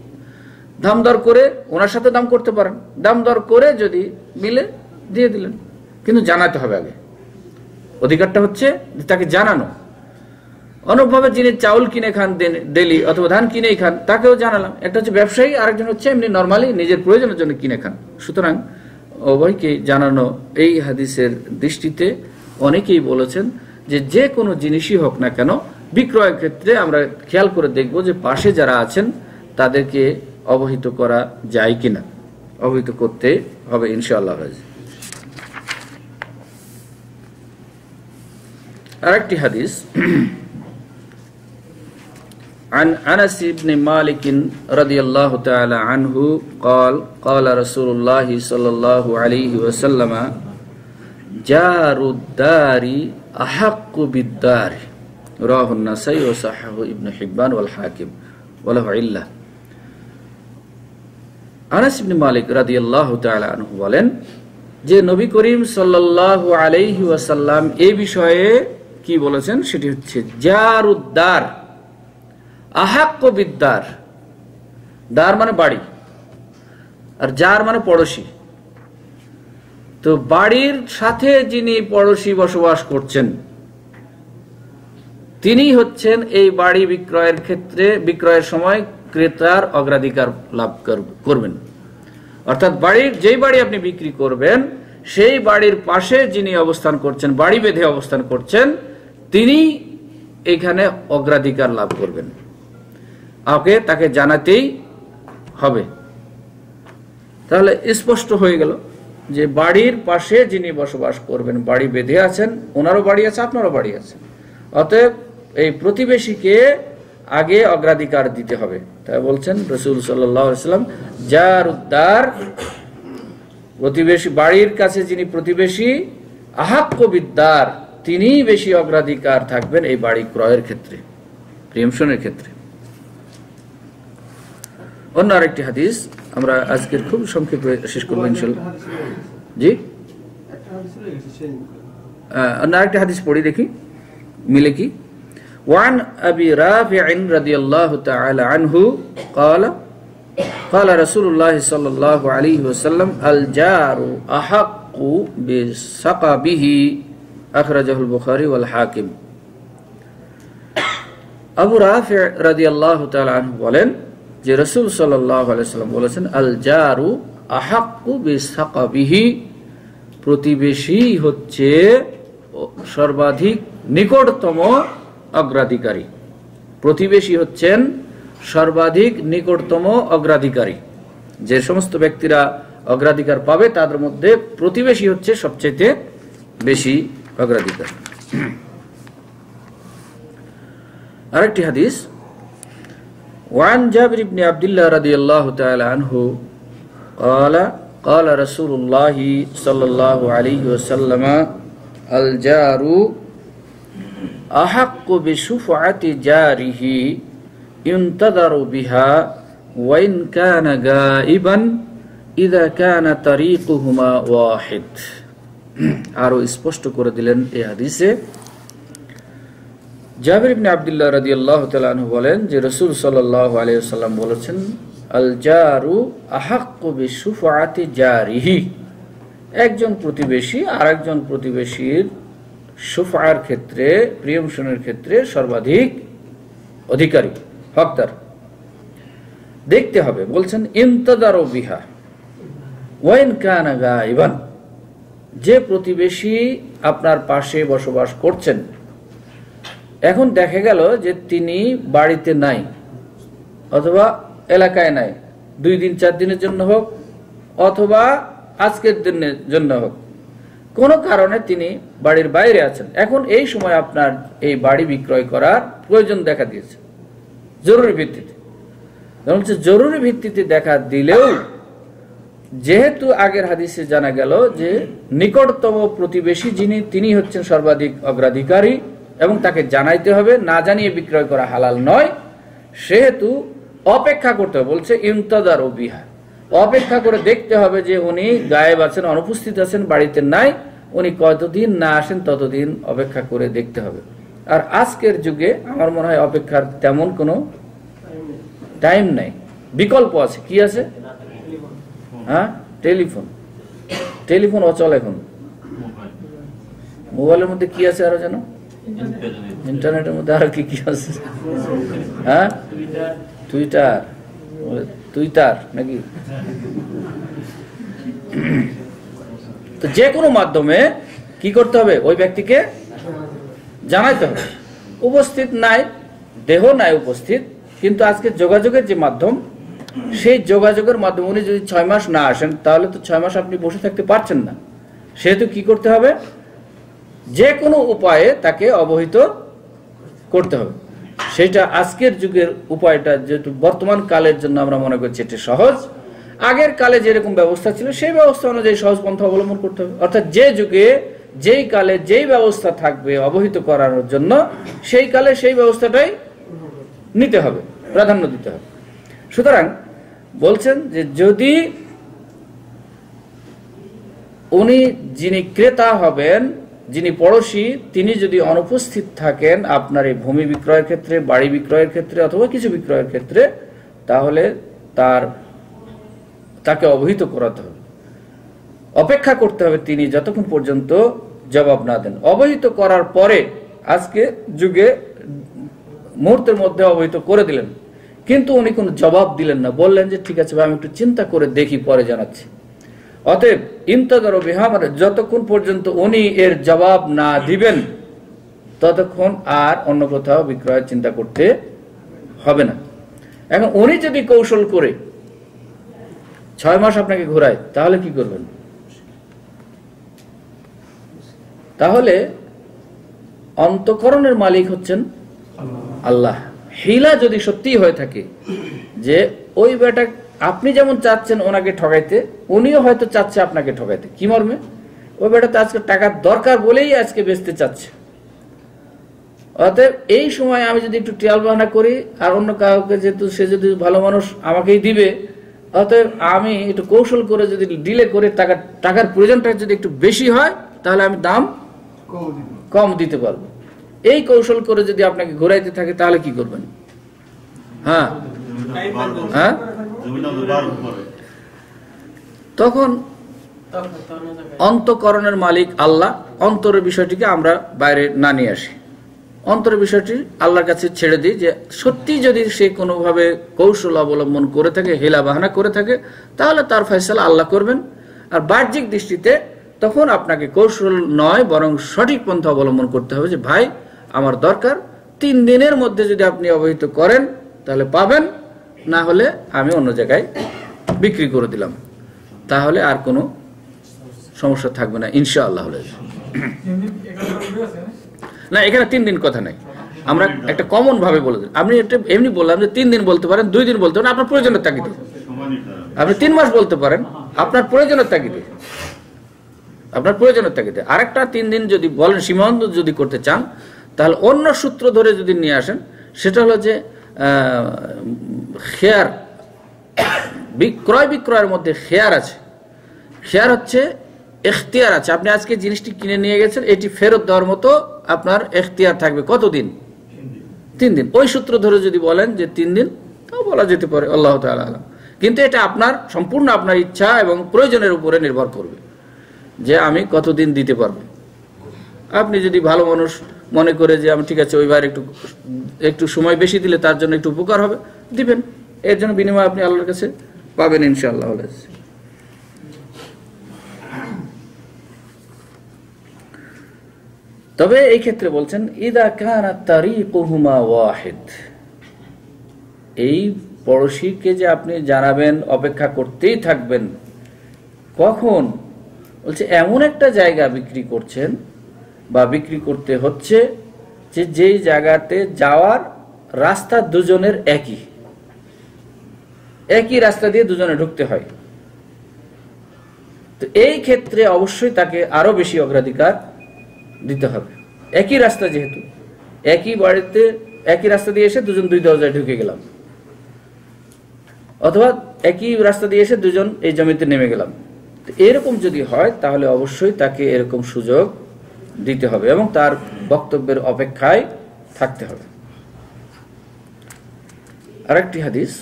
দাম দর করে ওনার সাথে দাম করতে পারেন, দাম দর করে যদি মিলে দিয়ে দিলেন, কিন্তু জানাতে হবে আগে। অধিকারটা হচ্ছে তাকে জানানো। অনুভাবে যিনি চাউল কিনে খান ডেলি অথবা ধান কিনেই খান, তাকেও জানালাম। একটা হচ্ছে ব্যবসায়ী, আরেকজন হচ্ছে এমনি নর্মালি নিজের প্রয়োজনের জন্য কিনে খান। সুতরাং উভয়কে জানানো। এই হাদিসের দৃষ্টিতে অনেকেই বলেছেন যে যে কোনো জিনিসই হোক না কেন বিক্রয়ের ক্ষেত্রে আমরা খেয়াল করে দেখব যে পাশে যারা আছেন তাদেরকে অবহিত করা যায় কিনা। অবহিত করতে হবে ইনশাআল্লাহ। আরেকটি হাদিস, عن أنس بن مالك رضي الله تعالى عنه قال قال رسول الله صلى الله عليه وسلم جار الدار أحق بالدار رواه النسائي وصححه ابن حبان والحاكم وله علة। আনাস ইবনে মালিক রাদিয়াল্লাহু তাআলা আনহু বলেন যে নবী করিম সাল্লাল্লাহু আলাইহি ওয়াসাল্লাম এই বিষয়ে কি বলেছেন সেটি হচ্ছে জারুদ্দার আহাক্কু বিদ্দার। দার মানে বাড়ি, আর জার মানে পড়োশি। তো বাড়ির সাথে যিনি পড়োশি বসবাস করছেন তিনি হচ্ছেন এই বাড়ি বিক্রয়ের ক্ষেত্রে, বিক্রয়ের সময় ক্রেতার অগ্রাধিকার লাভ করবেন। অর্থাৎ বাড়ির যেই বাড়ি আপনি বিক্রি করবেন সেই বাড়ির পাশে যিনি অবস্থান করছেন, বাড়ি বেঁধে অবস্থান করছেন, তিনি এখানে অগ্রাধিকার লাভ করবেন। তাকে জানাতেই হবে। তাহলে স্পষ্ট হয়ে গেল যে বাড়ির পাশে যিনি বসবাস করবেন, বাড়ি বেঁধে আছেন, ওনারও বাড়ি আছে, আপনারও বাড়ি আছে, অতএব এই প্রতিবেশীকে আগে অগ্রাধিকার দিতে হবে। তাই বলছেন রাসূল সাল্লাল্লাহু আলাইহি ওয়াসাল্লাম জারুদ্দার, প্রতিবেশী, বাড়ির কাছে যিনি প্রতিবেশী, আহাক্কু বিদ্দার, তিনি বেশি অগ্রাধিকার থাকবেন এই বাড়ি ক্রয়ের ক্ষেত্রে, প্রিয়মশনের ক্ষেত্রে। অন্য আরেকটি হাদিস আমরা আজকের খুব সংক্ষেপে শেষ করব ইনশাআল্লাহ। জি, অন্য আরেকটি হাদিস পড়ি দেখি মিলে কি। وعن أبي رافع رضي الله تعالى عنه قال قال رسول الله صلى الله عليه وسلم الجار أحق بسقبه أخرجه البخاري والحاكم। আবু রাফি রাদিয়াল্লাহু তাআলা আনহু বলেন যে রাসূল সাল্লাল্লাহু আলাইহি ওয়াসাল্লাম বলেছেন আল জারু আহাক্কু বিসাকাবিহি, প্রতিবেশী হচ্ছে সর্বাধিক নিকটতম অগ্রাধিকারী। প্রতিবেশী হচ্ছেন সর্বাধিক নিকটতম অগ্রাধিকারী। যে সমস্ত ব্যক্তিরা অগ্রাধিকার পাবে তাদের মধ্যে প্রতিবেশী হচ্ছে সবচেয়ে বেশি অগ্রাধিকার। আরেকটি হাদিস, وعن جابر بن عبد الله رضي الله تعالى عنه قال قال رسول الله صلى الله عليه وسلم الجار أحق بشفعة جاره ينتظر بها وإن كان غائبا إذا كان طريقهما واحد। আরো স্পষ্ট করে দিলেন এই হাদিসে। জাবির ইবনে আব্দুল্লাহ রাদিয়াল্লাহু তাআলা আনহু বলেন যে রাসূল সাল্লাল্লাহু আলাইহি ওয়াসাল্লাম বলেছেন আল জারু আহাক্কু বিশুফাআতি জারিহি, একজন প্রতিবেশী আরেকজন প্রতিবেশীর শুফার ক্ষেত্রে, প্রিয়মশনের ক্ষেত্রে সর্বাধিক অধিকারী, হকদার। দেখতে হবে, বলছেন ইনতাদারু বিহা ওয়া ইন কানা গায়বান, যে প্রতিবেশী আপনার পাশে বসবাস করছেন, এখন দেখা গেল যে তিনি বাড়িতে নাই অথবা এলাকায় নাই, 2 দিন 4 দিনের জন্য হোক অথবা আজকের দিনের জন্য হোক, কোনো কারণে তিনি বাড়ির বাইরে আছেন। এখন এই সময় আপনার এই বাড়ি বিক্রয় করার প্রয়োজন দেখা দিয়েছে জরুরি ভিত্তিতে। জরুরি ভিত্তিতে দেখা দিলেও যেহেতু আগের হাদিসে জানা গেল যে নিকটতম প্রতিবেশী যিনি, তিনি হচ্ছেন সর্বাধিক অগ্রাধিকারী এবং তাকে জানাইতে হবে, না জানিয়ে বিক্রয় করা হালাল নয়, সেহেতু অপেক্ষা করতে হবে। বলছে ইনতাদারু বিহা, অপেক্ষা করে দেখতে হবে যে উনি গায়েব আছেন, অনুপস্থিত আছেন, বাড়িতে নাই, উনি কতদিন না আসেন ততদিন অপেক্ষা করে দেখতে হবে। আর আজকের যুগে আমার মনে হয় অপেক্ষার তেমন কোনো টাইম নাই, বিকল্প আছে। কি আছে? হ্যাঁ, টেলিফোন। টেলিফোন অচল এখন। মোবাইলের মধ্যে কি আছে আরো যেন? ইন্টারনেটের মধ্যে আরো কি কি আছে? হ্যাঁ, টুইটার নাকি? তো যে কোনো মাধ্যমে কি করতে হবে? ওই ব্যক্তিকে জানাইতে হবে। উপস্থিত নাই, দেহ নাই উপস্থিত, কিন্তু আজকে যোগাযোগের যে মাধ্যম, সেই যোগাযোগের মাধ্যমে উনি যদি 6 মাস না আসেন, তাহলে তো 6 মাস আপনি বসে থাকতে পারছেন না। সেহেতু কি করতে হবে? যে কোনো উপায়ে তাকে অবহিত করতে হবে। সেটা আজকের যুগের উপায়টা, যেহেতু বর্তমান কালের জন্য আমরা মনে করছি এটা সহজ, আগের কালে যেরকম ব্যবস্থা ছিল সেই ব্যবস্থা অনুযায়ী সহজ পন্থা অবলম্বন করতে হবে। অর্থাৎ যে যুগে যেই কালে যেই ব্যবস্থা থাকবে অবহিত করানোর জন্য, সেই কালে সেই ব্যবস্থাটাই নিতে হবে, প্রাধান্য দিতে হবে। সুতরাং বলছেন যে যদি উনি যিনি ক্রেতা হবেন, যিনি পড়োশি, তিনি যদি অনুপস্থিত থাকেন আপনার এই ভূমি বিক্রয়ের ক্ষেত্রে, বাড়ি বিক্রয়ের ক্ষেত্রে অথবা কিছু বিক্রয়ের ক্ষেত্রে, তাহলে তাকে অবহিত করাতে হবে। অপেক্ষা করতে হবে তিনি যতক্ষণ পর্যন্ত জবাব না দেন। অবহিত করার পরে আজকে যুগে মুহূর্তের মধ্যে অবহিত করে দিলেন, কিন্তু উনি কোনো জবাব দিলেন না, বললেন যে ঠিক আছে ভাই, আমি একটু চিন্তা করে দেখি, পরে জানাচ্ছি। অতএব ইন্তাজারু বিহা, মানে যতক্ষণ পর্যন্ত উনি এর জবাব না দিবেন ততক্ষণ আর অন্য কোথাও বিক্রয়ের চিন্তা করতে হবে না। এখন উনি যদি কৌশল করে 6 মাস আপনাকে ঘোরায়, তাহলে কি করবেন? তাহলে অন্তঃকরণের মালিক হচ্ছেন আল্লাহ। হিলা যদি সত্যি হয়ে থাকে যে ওই বেটা আপনি যেমন চাচ্ছেন ওনাকে ঠকাইতে, উনিও হয়তো চাচ্ছে আপনাকে ঠকাইতে। কি মর্মে? ওই বেটা তো আজকে টাকার দরকার বলেই আজকে বেচতে চাচ্ছে। অতএব এই সময় আমি যদি একটু টিয়াল বাহানা করি আর অন্য কাউকে, যেহেতু সে যদি ভালো মানুষ আমাকেই দিবে, অতএব আমি একটু কৌশল করে যদি ডিলে করে টাকার প্রয়োজনটা যদি একটু বেশি হয়, তাহলে আমি দাম কম দিতে পারবো। এই কৌশল করে যদি আপনাকে ঘুরাইতে থাকে, তাহলে কি করবেন? হ্যাঁ, তখন অন্তঃকরণের মালিক আল্লাহ। অন্তরের বিষয়টিকে আমরা বাইরে না নিয়ে আসি, অন্তরের বিষয়টি আল্লাহর কাছে ছেড়ে দিই। যে সত্যি যদি সে কোনোভাবে কৌশল অবলম্বন করে থাকে, হেলা বাহানা করে থাকে, তাহলে তার ফয়সালা আল্লাহ করবেন। আর বাহ্যিক দৃষ্টিতে তখন আপনাকে কৌশল নয়, বরং সঠিক পন্থা অবলম্বন করতে হবে যে ভাই আমার দরকার, 3 দিনের মধ্যে যদি আপনি অবহিত করেন তাহলে পাবেন, না হলে আমি অন্য জায়গায় বিক্রি করে দিলাম, তাহলে আর কোনো সমস্যা থাকবে না ইনশাআল্লাহ। না, এখানে 3 দিন কথা নাই, আমরা একটা কমন ভাবে বলে দিই। আপনি একটা এমনি বললাম যে 3 দিন বলতে পারেন, 2 দিন বলতে পারেন, আপনার প্রয়োজনের তাগিদে। আপনি 3 মাস বলতে পারেন, আপনার প্রয়োজনের তাগিদে, আপনার প্রয়োজনের তাগিদে। আরেকটা 3 দিন যদি বলেন, সীমান্ত যদি করতে চান, তাহলে অন্য সূত্র ধরে যদি নিয়ে আসেন, সেটা হলো যে খেয়ার, ক্রয় বিক্রয়ের মধ্যে খেয়ার আছে। খেয়ার হচ্ছে এখতিয়ার আছে। আপনি আজকে জিনিসটি কিনে নিয়ে গেছেন, এটি ফেরত দেওয়ার মতো আপনার এখতিয়ার থাকবে কতদিন? 3 দিন। ওই সূত্র ধরে যদি বলেন যে 3 দিন, তাও বলা যেতে পারে, আল্লাহ তাআলা আলাম। কিন্তু এটা আপনার সম্পূর্ণ আপনার ইচ্ছা এবং প্রয়োজনের উপরে নির্ভর করবে যে আমি কতদিন দিতে পারবো। আপনি যদি ভালো মানুষ মনে করে যে আমি ঠিক আছে ওইবার একটু সময় বেশি দিলে তার জন্য একটু উপকার হবে, দিবেন। এর জন্য বিনিময় আপনি আল্লাহর কাছে পাবেন ইনশাআল্লাহ। তবে এই ক্ষেত্রে বলছেন ইদা কানা তারিকুহুমা ওয়াহিদ, এই পড়োশীকে যে আপনি জানাবেন, অপেক্ষা করতেই থাকবেন। কখন? বলছে এমন একটা জায়গা বিক্রি করছেন বা বিক্রি করতে হচ্ছে যে যেই জায়গাতে যাওয়ার রাস্তা দুজনের একই রাস্তা দিয়ে দুজনে ঢুকতে হয়। তো এই ক্ষেত্রে অবশ্যই তাকে আরো বেশি অগ্রাধিকার দিতে হবে। একই রাস্তা, যেহেতু একই বাড়িতে একই রাস্তা দিয়ে এসে দুজন 2 দরজায় ঢুকে গেলাম, অথবা একই রাস্তা দিয়ে এসে দুজন এই জমিতে নেমে গেলাম, এরকম যদি হয় তাহলে অবশ্যই তাকে এরকম সুযোগ দিতে হবে এবং তার বক্তব্যের অপেক্ষায় থাকতে হবে। আরেকটি হাদিস,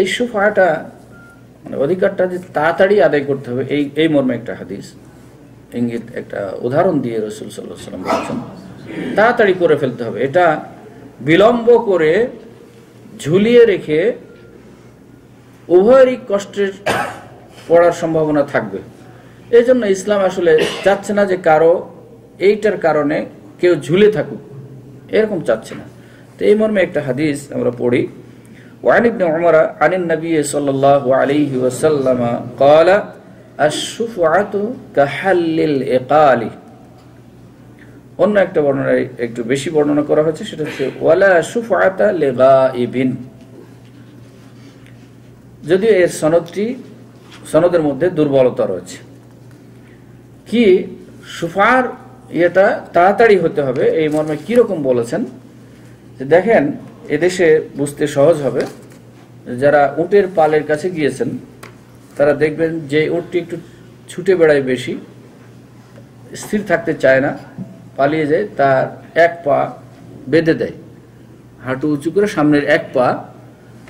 এই শুফাটা মানে অধিকারটা যে তাড়াতাড়ি আদায় করতে হবে, এই মর্মে একটা হাদিস ইঙ্গিত, একটা উদাহরণ দিয়ে রাসূল সাল্লাল্লাহু আলাইহি ওয়াসাল্লাম বলেছেন তাড়াতাড়ি করে ফেলতে হবে। এটা বিলম্ব করে ঝুলিয়ে রেখে উভয়েরই কষ্টের পড়ার সম্ভাবনা থাকবে। এই জন্য ইসলাম আসলে চাচ্ছে না যে কারো এইটার কারণে কেউ ঝুলে থাকুক, এরকম চাচ্ছে না। তো এই মর্মে একটা হাদিস আমরা পড়ি, ওয়ান ইবনে উমর আনিন নবী সাল্লাল্লাহু আলাইহি ওয়াসাল্লাম قال الشفعة كحل الإقال। অন্য একটা বর্ণনায় একটু বেশি বর্ণনা করা হয়েছে, সেটা হচ্ছে ওয়ালা শুফআতা লিগাইবিন। যদিও এর সনদের মধ্যে দুর্বলতা রয়েছে। কি শুফার এটা তাড়াতাড়ি হতে হবে, এই মর্মে কিরকম বলেছেন যে দেখেন, এদেশে বুঝতে সহজ হবে, যারা উটের পালের কাছে গিয়েছেন তারা দেখবেন যে উটটি একটু ছুটে বেড়ায়, বেশি স্থির থাকতে চায় না, পালিয়ে যায়, তার এক পা বেঁধে দেয়, হাঁটু উঁচু করে সামনের এক পা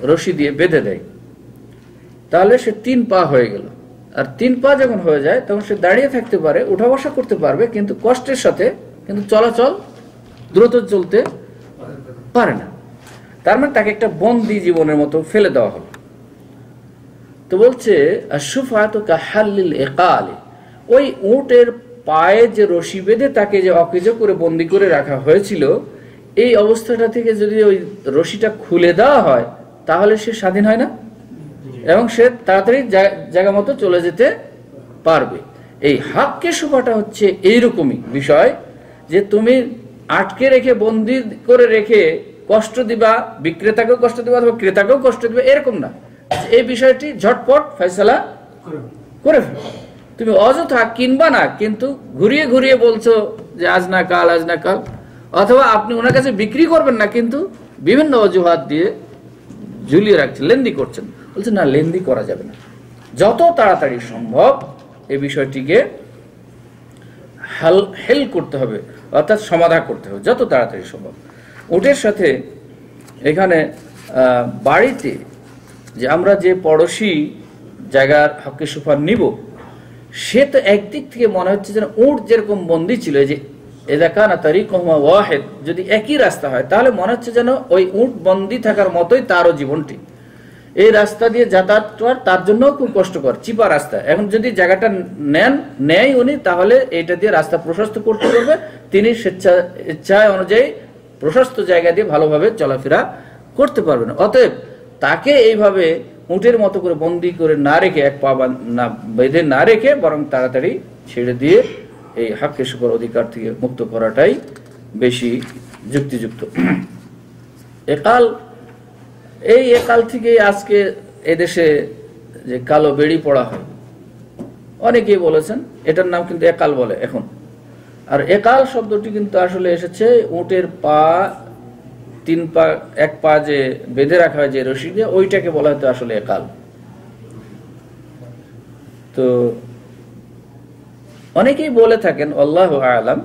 রশি দিয়ে বেঁধে দেয়, তাহলে সে 3 পা হয়ে গেল। আর 3 পা যখন হয়ে যায় তখন সে দাঁড়িয়ে থাকতে পারে, উঠা বসা করতে পারবে, কিন্তু কষ্টের সাথে, কিন্তু চলাচল দ্রুত চলতে পারে না। তার মানে তাকে একটা বন্দি জীবনের মতো ফেলে দেওয়া হলো। তো বলছে আশুফাতু কাহাল্লিল ইকাল, ওই উটের পায়ে যে রশি বেঁধে তাকে যে অকেজো করে বন্দি করে রাখা হয়েছিল, এই অবস্থাটা থেকে যদি ওই রশিটা খুলে দেওয়া হয় তাহলে সে স্বাধীন হয় না, এবং সে তাড়াতাড়ি জায়গা মতো চলে যেতে পারবে। এই হাক্কে শুফাটা হচ্ছে এইরকমই বিষয় যে তুমি আটকে রেখে, বন্দি করে রেখে কষ্ট দিবা, বিক্রেতাকেও কষ্ট দিবা অথবা ক্রেতাকেও কষ্ট দিবা, এরকম না। এই বিষয়টি ঝটপট ফয়সালা করে ফেলো। তুমি অযথা কিনবা না, কিন্তু ঘুরিয়ে ঘুরিয়ে বলছো যে আজ না কাল, আজ না কাল, অথবা আপনি ওনার কাছে বিক্রি করবেন না, কিন্তু বিভিন্ন অজুহাত দিয়ে ঝুলিয়ে রাখছেন, লেনদি করছেন। বলছে না, লেনদি করা যাবে না, যত তাড়াতাড়ি সম্ভব এই বিষয়টিকে হেল করতে হবে, অর্থাৎ সমাধান করতে হবে যত তাড়াতাড়ি সম্ভব। উটের সাথে এখানে বাড়িতে যে আমরা যে পড়োশি জায়গার হকে সুফার নিব, সে তো একদিক থেকে মনে হচ্ছে যেন উট যেরকম বন্দী ছিল, যে এদাকানা তারিকুহুমা ওয়াহিদ, যদি একই রাস্তা হয় তাহলে মনে হচ্ছে যেন ওই উট বন্দী থাকার মতোই তারও জীবনটি। এই রাস্তা দিয়ে যাতায়াত করার তার জন্য খুব কষ্টকর, চিপা রাস্তা। এখন যদি জায়গাটা নেয় উনি, তাহলে এটা দিয়ে রাস্তা প্রশস্ত করতে পারবে, তিনি ইচ্ছা অনুযায়ী প্রশস্ত জায়গা দিয়ে ভালোভাবে চলাফেরা করতে পারবেন। অতএব তাকে এইভাবে উটের মতো করে বন্দি করে না রেখে, এক পা না বেঁধে না রেখে, বরং তাড়াতাড়ি ছেড়ে দিয়ে এই হাক্কে শুফার অধিকার থেকে মুক্ত করাটাই বেশি যুক্তিযুক্ত। এই একাল থেকে আজকে এদেশে যে কালো বেড়ি পড়া হয়, অনেকেই বলেছেন এটার নাম কিন্তু একাল বলে এখন। আর একাল শব্দটি কিন্তু আসলে এসেছে উটের পা, 3 পা, এক পা যে বেঁধে রাখা হয় যে রশি দিয়ে, ওইটাকে বলা হয়তো আসলে একাল। তো অনেকেই বলে থাকেন, আল্লাহু আ'লাম,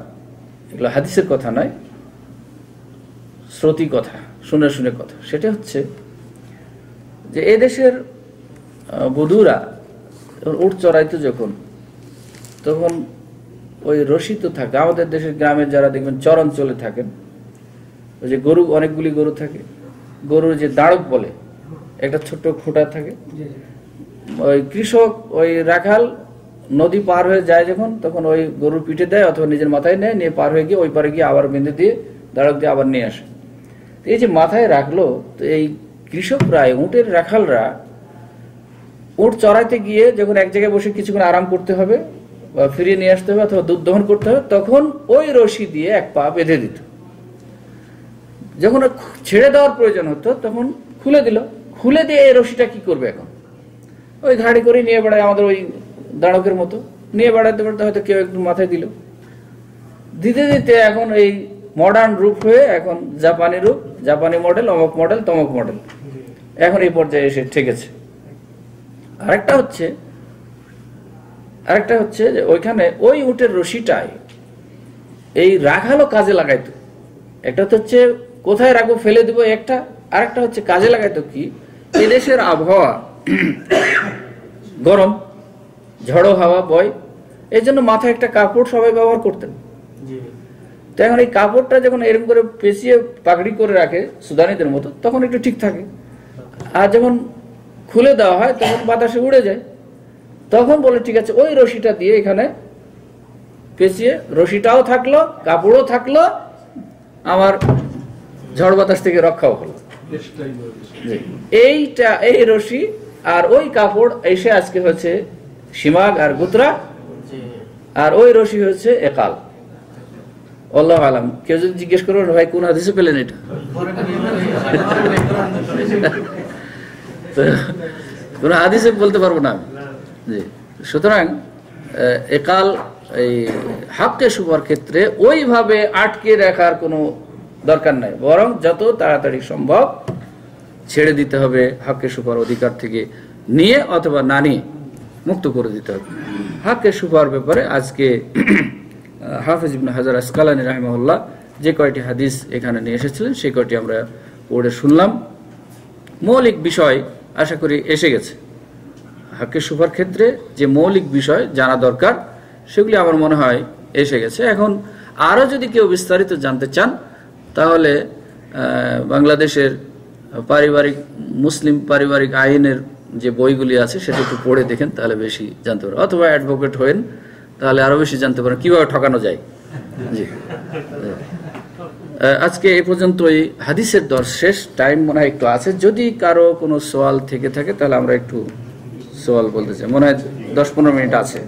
এগুলো হাদিসের কথা নয়, শ্রুতি কথা, শুনে শুনে কথা। সেটা হচ্ছে যে এদেশের বধূরা উট চড়াইতো যখন, তখন ওই রশি তো থাকে। আমাদের দেশের গ্রামের যারা দেখবেন চর অঞ্চলে থাকেন, ওই যে গরু, অনেকগুলি গরু থাকে, গরুর যে দাঁড়ক বলে, একটা ছোট্ট খোঁটা থাকে, ওই কৃষক, ওই রাখাল নদী পার হয়ে যায় যখন, তখন ওই গরুর পিঠে দেয় অথবা নিজের মাথায় নেয়, নিয়ে পার হয়ে গিয়ে ওই পারে গিয়ে আবার বেঁধে দিয়ে দাঁড়ক দিয়ে আবার নিয়ে আসে। এই যে মাথায় রাখলো, তো এই কৃষকরা, উটের রাখালরা উট চড়াইতে গিয়ে যখন এক জায়গায় বসে কিছুক্ষণ আরাম করতে হবে বা ফিরিয়ে নিয়ে আসতে হবে অথবা দুধ দহন করতে হবে, তখন ওই রশি দিয়ে এক পা বেঁধে দিত। যখন ছেড়ে দেওয়ার প্রয়োজন হতো তখন খুলে দিল। খুলে দিয়ে এই রশিটা কি করবে এখন? ওই ঘাড়ি করে নিয়ে বেড়ায়, আমাদের ওই দাঁড়কের মতো নিয়ে বেড়াতে বেড়াতে হয়তো কেউ একটু মাথায় দিল, দিতে দিতে এখন এই মডার্ন রূপ হয়ে এখন জাপানি রূপ, জাপানি মডেল, অমক মডেল, তমক মডেল, এখন এই পর্যায়ে এসে ঠেকেছে। আরেকটা হচ্ছে যে ওইখানে ওই উটের রশিটায় এই রাখালও কাজে লাগাইতো। একটা হচ্ছে কোথায় রাখবো, ফেলে দিব একটা, আরেকটা হচ্ছে কাজে লাগাইতো কি, এদেশের আবহাওয়া গরম, ঝড়ো হাওয়া বয়, এই জন্য মাথায় একটা কাপড় সবাই ব্যবহার করতেন। তো এখন এই কাপড়টা যখন এরকম করে পেঁচিয়ে পাগড়ি করে রাখে সুদানিদের মতো, তখন একটু ঠিক থাকে। আর যখন খুলে দেওয়া হয় তখন বাতাসে উড়ে যায়। তখন বলে ঠিক আছে, ওই রশিটা দিয়ে এখানে পেঁচিয়ে, রশিটাও থাকলো, কাপড়ও থাকলো, আমার ঝড় বাতাস থেকে রক্ষাও হলো। এই রশি আর ওই কাপড় এসে আজকে হচ্ছে সীমাগ আর গুতরা, আর ওই রশি হচ্ছে একাল। আল্লাহু আলাম। কেউ যদি জিজ্ঞেস করবেন ভাই কোন হাদিসে পেলেন এটা, কোন হাদিসে বলতে পারবো না আমি। জি, সুতরাং একাল এই হাক্কে শুভার ক্ষেত্রে ওইভাবে আটকে রাখার কোনো দরকার নাই, বরং যত তাড়াতাড়ি সম্ভব ছেড়ে দিতে হবে, হাক্কে শুভার অধিকার থেকে নিয়ে অথবা না নিয়ে মুক্ত করে দিতে হবে। হাক্কে শুভার ব্যাপারে আজকে হাফেজ ইবনে হাজার আসকালানী রাহিমাহুল্লাহ যে কয়টি হাদিস এখানে নিয়ে এসেছিলেন সেই কয়টি আমরা পড়ে শুনলাম। মৌলিক বিষয় আশা করি এসে গেছে। হাক্কে শুভার ক্ষেত্রে যে মৌলিক বিষয় জানা দরকার সেগুলি আমার মনে হয় এসে গেছে। এখন আরও যদি কেউ বিস্তারিত জানতে চান তাহলে বাংলাদেশের মুসলিম পারিবারিক আইনের যে বইগুলি আছে সেটা একটু পড়ে দেখেন, তাহলে বেশি জানতে পারেন। অথবা অ্যাডভোকেট হয়েন, তাহলে আরো বেশি জানতে পারেন কিভাবে ঠকানো যায়। জি, আজকে এই পর্যন্তই। হাদিসের দর্শ শেষ, টাইম মনে হয় একটু আছে। যদি কারো কোনো সওয়াল থেকে থাকে তাহলে আমরা একটু সওয়াল বলতে চাই। মনে হয় 10-15 মিনিট আছে।